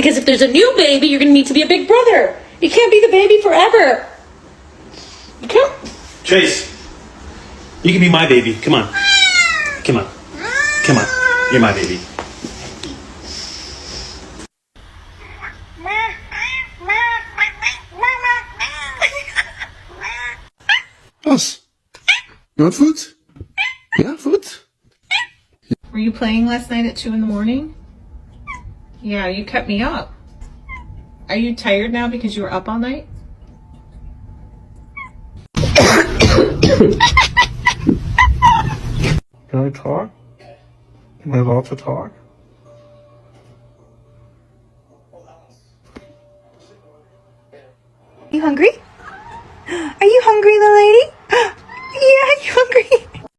Because if there's a new baby, you're going to need to be a big brother. You can't be the baby forever. You can't. Chase, you can be my baby. Come on. Come on. Come on. You're my baby. Was? You want food? Yeah, food? Were you playing last night at 2 a.m? Yeah, you kept me up. Are you tired now because you were up all night? Can I talk? Am I allowed to talk?